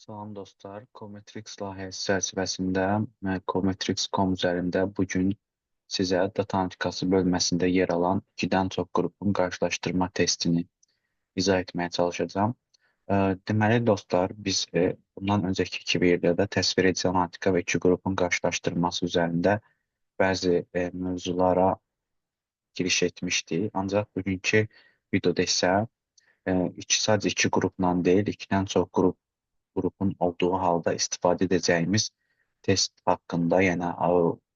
Salam dostlar, Cometrix layihəsi çərçivəsində Cometrix.com üzərində bugün sizə data analitikası bölməsində yer alan 2-dən çox qrupun qarşılaşdırma testini izah etməyə çalışacağam. Deməli dostlar, biz bundan öncəki 2 videoda təsvir edici analitika və 2 qrupun qarşılaşdırması üzərində bəzi mövzulara giriş etmişdik. Ancaq bugünkü videoda isə sadəcə 2 qrupla deyil, 2-dən çox qrupun olduğu halda istifadə edəcəyimiz test haqqında, yəni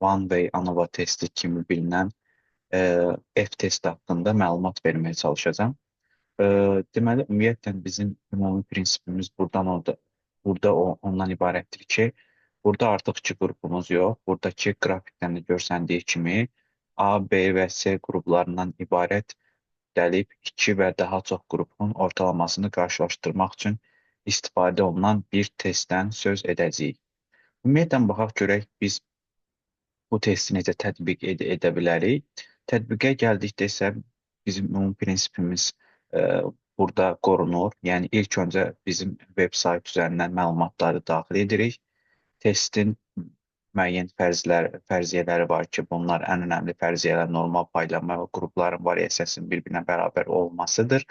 One Way ANOVA testi kimi bilinən e, F-test haqqında məlumat verməyə çalışacağım. E, Deməli, ümumiyyətlə bizim ümumi prinsipimiz ondan ibarətdir ki, burada artıq 2 qrupumuz yox, buradakı qrafikdən də görsəndiyi kimi A, B və C qruplarından ibarət gəlib 2 və daha çox qrupun ortalamasını qarşılaşdırmaq üçün istifadə olunan bir testdən söz edəcəyik. Ümumiyyətlə, baxaq görək biz bu testi necə edə bilərik. Tətbiqə gəldikdə isə bizim ümumi prinsipimiz burada qorunur. Yəni ilk öncə bizim veb sayt üzərindən məlumatları daxil edirik. Testin müəyyən fərziyyələri var ki, bunlar ən önəmli fərziyyələr normal paylama və qrupların variasiyasının bir-birinə bərabər olmasıdır.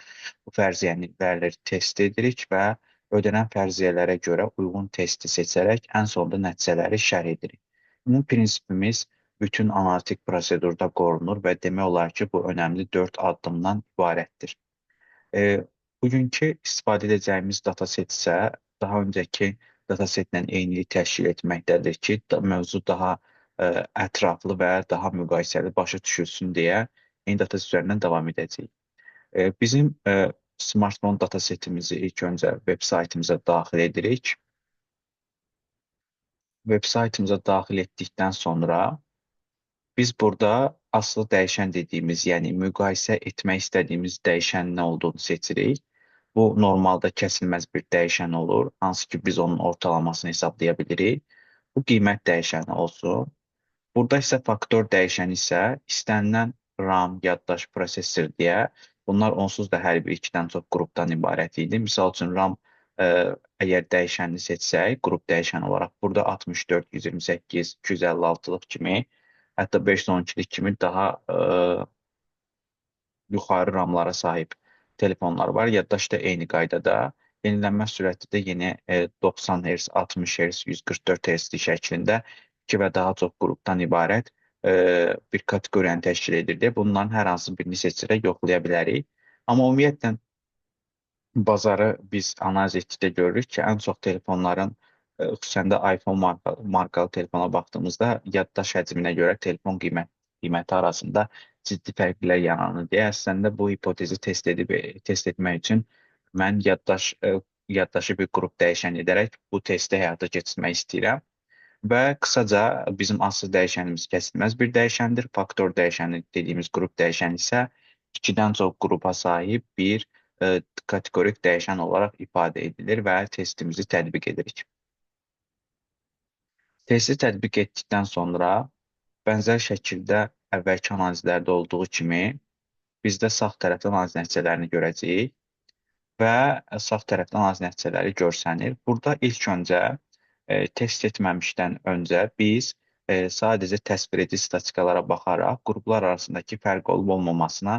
Bu fərziyyələri test edirik və ödənən fərziyyələrə görə uyğun testi seçərək ən sonda nəticələri şərh edirik. Ümumi prinsipimiz bütün analitik prosedurda qorunur və demək olar ki, bu önəmli 4 addımdan ibarətdir. Bugünkü istifadə edəcəyimiz dataset isə daha öncəki datasetlə eynilik təşkil etməkdədir ki, mövzu daha ətraflı və daha müqayisəli başa düşülsün deyə eyni dataset üzərindən davam edəcəyik. Bizim smartphone datasetimizi ilk öncə veb saytımıza daxil edirik. Veb saytımıza daxil etdikdən sonra biz burada asılı dəyişən dediyimiz, yəni müqayisə etmək istədiyimiz dəyişənin nə olduğunu seçirik. Bu normalda kəsilməz bir dəyişən olur, hansı ki biz onun ortalamasını hesablaya bilirik. Bu qiymət dəyişəni olsun. Burada isə faktor dəyişəni isə istənilən RAM, yaddaş, prosesor deyə bunlar onsuz da hər bir 2-dən çox qrupdan ibarət idi. Misal üçün RAM əgər dəyişənini seçsək, qrup dəyişəni olaraq burada 64, 128, 256-lıq kimi, hətta 512-lik kimi daha yuxarı ramlara sahib telefonlar var. Yaddaş da eyni qaydada. Yenilənmə sürəti də yeni 90 Hz, 60 Hz, 144 Hz şəklində 2 və daha çox qrupdan ibarət bir kateqoriyanı təşkil edir. Bunların hər hansı birini seçərək yoxlaya bilərik. Amma ümumiyyətlə bazarı biz analiz etdikdə görürük ki, ən çox telefonların xüsusən də iPhone markalı telefona baxdığımızda yaddaş həcminə görə telefon qiyməti arasında ciddi fərqlər yaranır deyə əslində bu hipotezi test etmək üçün mən yaddaşı bir qrup dəyişən edərək bu testi həyata keçirmək istəyirəm. Və qısaca bizim asıl dəyişənimiz kəsilməz bir dəyişəndir. Faktor dəyişəni dediyimiz qrup dəyişəni isə 2-dən çox qrupa sahib bir kateqorik dəyişən olaraq ifadə edilir və testimizi tətbiq edirik. Testi tətbiq etdikdən sonra bənzər şəkildə əvvəlki analizlərdə olduğu kimi biz də sağ tərəfdə analiz nəticələrini görəcəyik və sağ tərəfdə analiz nəticələri görsənir. Burada ilk öncə test etməmişdən öncə biz sadəcə təsvir edici statistikalara baxaraq qruplar arasındakı fərq olub olmamasına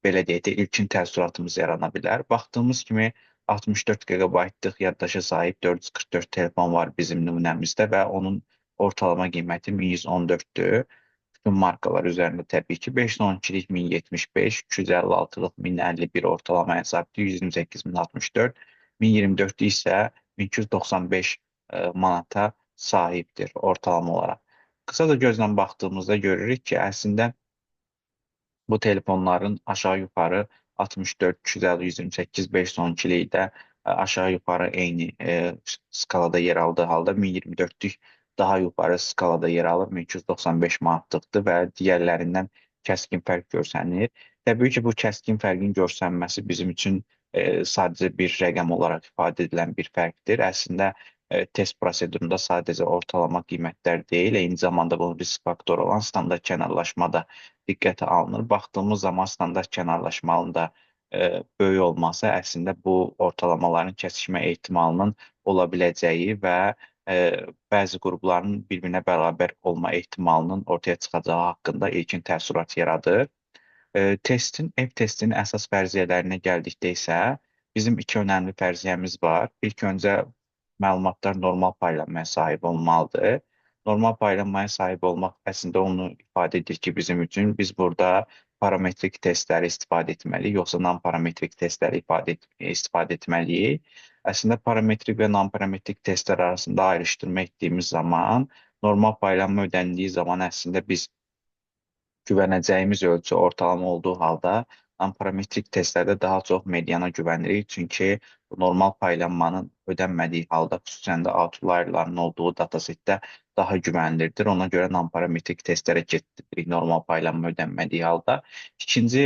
belə deyək də ilkin təəssüratımız yarana bilər. Baxdığımız kimi 64 GB-lıq yaddaşa sahib 444 telefon var bizim nümunəmizdə və onun ortalama qiyməti 1114-dür. Bütün markalar üzərində təbii ki 512-lik 1075, 256-lıq 1051 ortalamaya sahibdir, 128.064, 1024 isə 1295 manata sahibdir ortalama olaraq. Qısa da gözlə baxdığımızda görürük ki, əslində bu telefonların aşağı yuxarı 64, 250, 128, 512-likdə aşağı yuxarı eyni skalada yer aldığı halda 1024-lük daha yuxarı skalada yer alır, 1295 manatlıqdır və digərlərindən kəskin fərq görsənir. Təbii ki, bu kəskin fərqin görsənməsi bizim üçün sadəcə bir rəqəm olaraq ifadə edilən bir fərqdir. Əslində test prosedurunda sadəcə ortalama qiymətlər deyil, eyni zamanda bunun risk faktoru olan standart kənarlaşma da diqqətə alınır. Baxdığımız zaman standart kənarlaşmanın da böyük olması əslində bu ortalamaların kəsişmə ehtimalının ola biləcəyi və e, bəzi qrupların bir-birinə bərabər olma ehtimalının ortaya çıxacağı haqqında ilkin təəssürat yaradır. Ev testinin əsas fərziyyələrinə gəldikdə isə bizim iki önəmli fərziyyəmiz var. İlk öncə məlumatlar normal paylanmaya sahib olmalıdır. Normal paylanmaya sahib olmaq əslində onu ifadə edir ki, bizim üçün biz burada parametrik testləri istifadə etməliyik, yoxsa non-parametrik testləri istifadə etməliyik. Əslində parametrik və non-parametrik testlər arasında ayrışdırma etdiyimiz zaman normal paylanma ödənildiyi zaman əslində biz güvənəcəyimiz ölçü ortalama olduğu halda parametrik testlərdə daha çox mediana güvənirik. Çünki bu normal paylanmanın ödənmədiyi halda, xüsusən də outlayerların olduğu datasetdə daha güvənilirdir. Ona görə non-parametrik testlərə getiririk normal paylanma ödənmədiyi halda. İkinci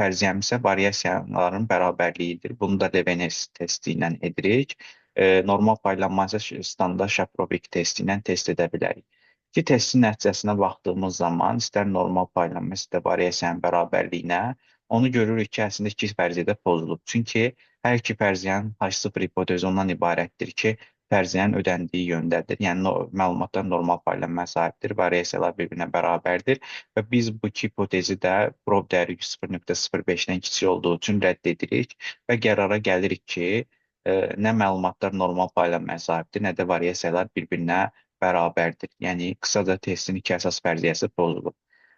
fərziyyəmiz isə variasiyaların bərabərliyidir. Bunu da Levenes testi ilə edirik. Normal paylanma isə standart Shaprovik testi ilə test edə bilərik. İki testin nəticəsinə baxdığımız zaman istər normal paylanma, istər variasiyanın bərabərliyinə onu görürük ki, əslində iki fərziyyə də pozulub. Çünki hər iki fərziyyənin H0 hipotezi ondan ibarətdir ki, fərziyyənin ödəndiyi yöndədir. Yəni məlumatlar normal paylanmaya sahibdir, variasiyalar bir-birinə bərabərdir və biz bu iki hipotezi də prob dəyəri 0,05-dən kiçik olduğu üçün rədd edirik və qərara gəlirik ki, nə məlumatlar normal paylanmaya sahibdir, nə də variasiyalar bir-birinə bərabərdir. Yəni qısaca testin iki əsas fərziyyəsi pozulub.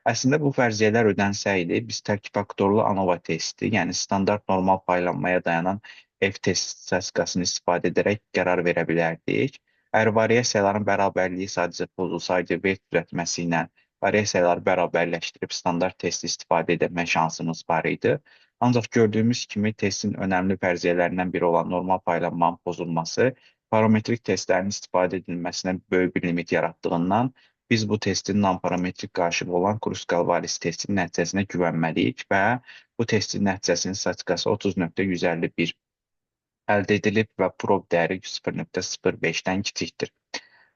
Əslində bu fərziyyələr ödənsəydi, biz tək faktorlu ANOVA testi, yəni standart normal paylanmaya dayanan F test statistikasını istifadə edərək qərar verə bilərdik. Əgər variasiyaların bərabərliyi sadəcə pozulsaydı, V düzəltməsi ilə variasiyaları bərabərləşdirib standart testi istifadə etmə şansımız var idi. Ancaq gördüyümüz kimi testin önəmli fərziyyələrindən biri olan normal paylanmanın pozulması parametrik testlərin istifadə edilməsinə böyük bir limit yaratdığından biz bu testin non-parametrik qarşılığı olan Kruskal-Wallis testinin nəticəsinə güvənməliyik və bu testin nəticəsinin statistikası 30,151 əldə edilib və prob dəyəri 0,05-dən kiçikdir.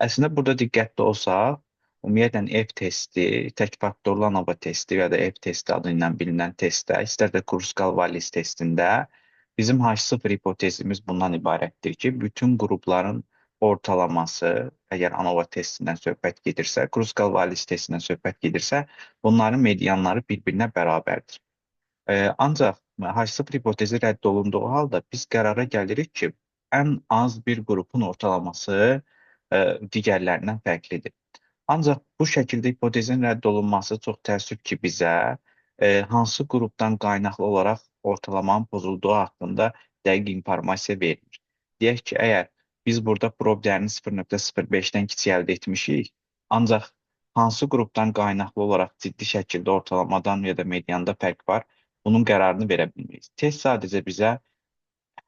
Əslində burada diqqətli olsaq, ümumiyyətlə F testi, tək faktorlu ANOVA testi ya da F testi adı ilə bilinən testdə, istər də Kruskal-Wallis testində bizim H0 hipotezimiz bundan ibarətdir ki, bütün qrupların ortalaması, əgər ANOVA testindən söhbət gedirsə, Kruskal-Wallis testindən söhbət gedirsə, bunların medianları bir-birinə bərabərdir. Ancaq H0 hipotezi rədd olunduğu halda biz qərara gəlirik ki, ən az bir qrupun ortalaması digərlərindən fərqlidir. Ancaq bu şəkildə hipotezin rədd olunması çox təəssüf ki, bizə hansı qrupdan qaynaqlı olaraq ortalamanın pozulduğu haqqında dəqiq informasiya vermir. Deyək ki, əgər biz burada prob dəyərini 0,05-dən kiçik əldə etmişik, ancaq hansı qrupdan qaynaqlı olaraq ciddi şəkildə ortalamadan ya da medianda fərq var, bunun qərarını verə bilməyiz. Test sadəcə bizə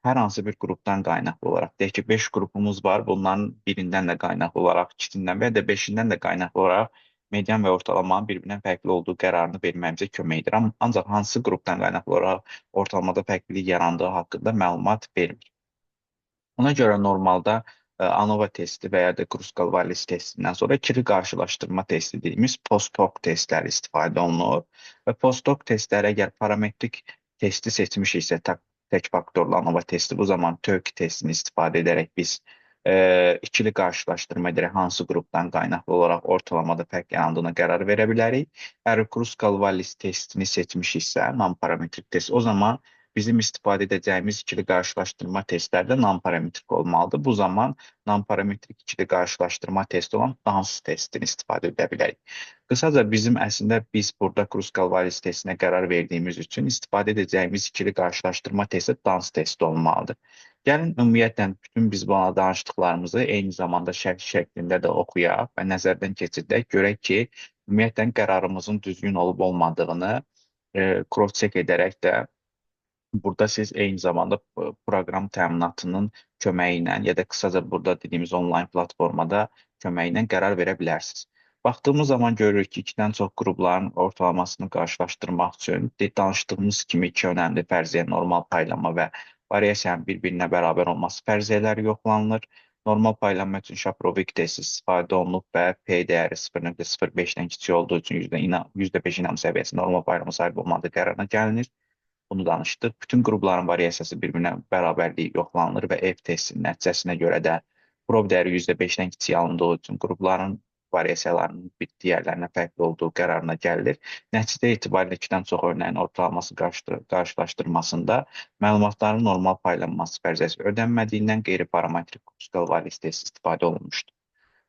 hər hansı bir qrupdan qaynaqlı olaraq, deyək ki, 5 qrupumuz var, bunların birindən də qaynaqlı olaraq, ikisindən və ya da 5-dən də qaynaqlı olaraq median və ortalamanın bir-birindən fərqli olduğu qərarını verməyimizə kömək edir. Ancaq hansı qrupdan qaynaqlı olaraq ortalamada fərqlilik yarandığı haqqında məlumat vermir. Ona görə normalda ANOVA testi və ya da Kruskal-Wallis testindən sonra ikili qarşılaşdırma testi dediyimiz post-hoc testləri istifadə olunur. Və post-hoc testləri əgər parametrik testi seçmişiksə, tək faktorlu ANOVA testi, bu zaman TÖK testini istifadə edərək biz ikili qarşılaşdırma edərək hansı qrupdan qaynaqlı olaraq ortalamada fərq yarandığına qərar verə bilərik. Əgər Kruskal-Wallis testini seçmişiksə, non-parametrik test, o zaman bizim istifadə edəcəyimiz ikili qarşılaşdırma testləri də non-parametrik olmalıdır. Bu zaman non-parametrik ikili qarşılaşdırma testi olan DANS testini istifadə edə bilərik. Qısaca biz burada Kruskal-Wallis testinə qərar verdiyimiz üçün istifadə edəcəyimiz ikili qarşılaşdırma testi DANS testi olmalıdır. Gəlin ümumiyyətlə bütün biz buna danışdıqlarımızı eyni zamanda şərh şəklində də oxuyaq və nəzərdən keçirdək. Görək ki, ümumiyyətlə qərarımızın düzgün olub olmadığını cross-check edərək də burada siz eyni zamanda proqram təminatının köməyi ilə ya da qısaca burada dediyimiz onlayn platformada köməyi ilə qərar verə bilərsiniz. Baxdığımız zaman görürük ki, ikidən çox qrupların ortalamasını qarşılaşdırmaq üçün danışdığımız kimi iki önəmli fərziyyə normal paylanma və variasiyanın bir-birinə bərabər olması fərziyyələri yoxlanılır. Normal paylanma üçün Shaprovik testi istifadə olunub və P dəyəri 0,05-dən kiçik olduğu üçün %5 inam səviyyəsi normal paylanma sahib olmadığı qərarına gəlinir. bunu danışdıq. Bütün qrupların variasiyası bir-birinə bərabərliyi yoxlanılır və F testinin nəticəsinə görə də prob dəyəri %5-dən kiçik alındığı üçün qrupların variasiyalarının bir digərlərinə fərqli olduğu qərarına gəlilir. Nəticə etibarilə 2-dən çox örnəyin ortalaması qarşılaşdırmasında məlumatların normal paylanması fərziyyəsi ödənmədiyindən qeyri-parametrik Kruskal variasiya testi istifadə olunmuşdur.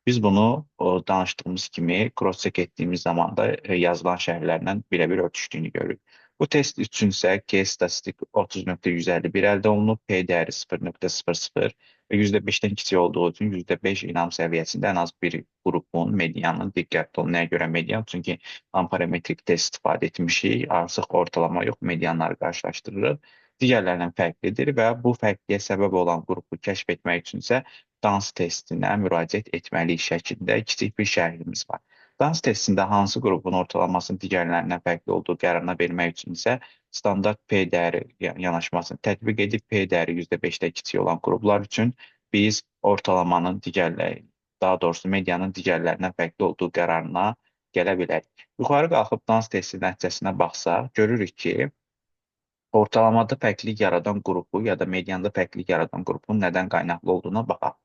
Biz bunu danışdığımız kimi cross-check etdiyimiz zaman da yazılan şərhlərlə birə-bir örtüşdüyünü görürük. Bu test üçün isə K statistik 30.151 əldə olunub, P dəyəri 0.00 və %5-dən kiçik olduğu üçün %5 inam səviyyəsində ən az bir qrupun medianının diqqətli olun. Nəyə görə median? Çünki amparametrik test istifadə etmişik, artıq ortalama yox, medianları qarşılaşdırırıq. Digərlərindən fərqlidir və bu fərqliyə səbəb olan qrupu kəşf etmək üçün isə dans testinə müraciət etməliyik şəklində kiçik bir şərhimiz var. Dans testində hansı qrupun ortalamasının digərlərindən fərqli olduğu qərarına vermək üçün isə standart P dəyəri yanaşmasını tətbiq edib P dəyəri %5-də kiçik olan qruplar üçün biz ortalamanın digərləri, daha doğrusu medianın digərlərindən fərqli olduğu qərarına gələ bilərik. Yuxarı qalxıb dans testi nəticəsinə baxsaq, görürük ki, ortalamada fərqlilik yaradan qrupu ya da medianda fərqlilik yaradan qrupun nədən qaynaqlı olduğuna baxaq.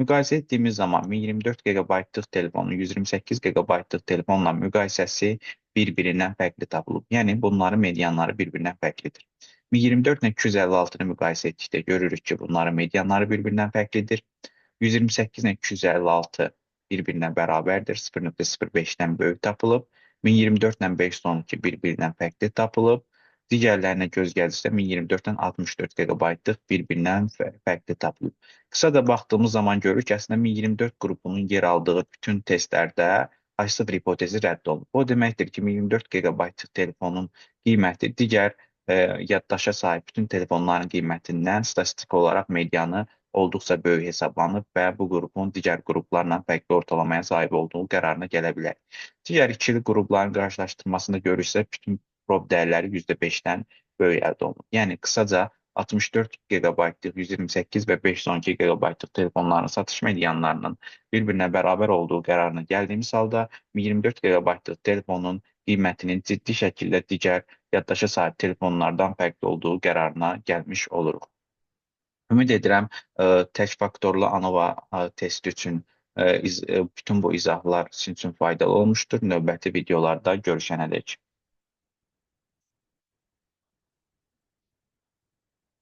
Müqayisə etdiyimiz zaman 1024 GB-lıq telefonun 128 GB-lıq telefonla müqayisəsi bir-birindən fərqli tapılıb. Yəni, bunların medianları bir-birindən fərqlidir. 1024 ilə 256-nı müqayisə etdikdə görürük ki, bunların medianları bir-birindən fərqlidir. 128 ilə 256 bir-birinə bərabərdir, 0.05-dən böyük tapılıb. 1024 ilə 512 bir-birindən fərqli tapılıb. Digərlərinə göz gəldikdə 1024-dən 64 GB-lıq bir-birindən fərqli tapılıb. Qısa da baxdığımız zaman görürük ki, əslində 1024 qrupunun yer aldığı bütün testlərdə H0 hipotezi rədd olunub. O deməkdir ki, 1024 GB-lıq telefonun qiyməti digər yaddaşa sahib bütün telefonların qiymətindən statistik olaraq medianı olduqca böyük hesablanıb və bu qrupun digər qruplarla fərqli ortalamaya sahib olduğu qərarına gələ bilər. Digər ikili qrupların qarşılaşdırmasında görürsə, bütün prob dəyərləri %5-dən böyük əldə olunur. Yəni, qısaca 64 GB-lıq, 128 və 512 GB-lıq telefonların satış medianlarının bir-birinə bərabər olduğu qərarına gəldiyimiz halda 24 GB-lıq telefonun qiymətinin ciddi şəkildə digər yaddaşa sahib telefonlardan fərqli olduğu qərarına gəlmiş oluruq. Ümid edirəm, tək faktorlu ANOVA testi üçün bütün bu izahlar sizin üçün faydalı olmuşdur. Növbəti videolarda görüşənədək.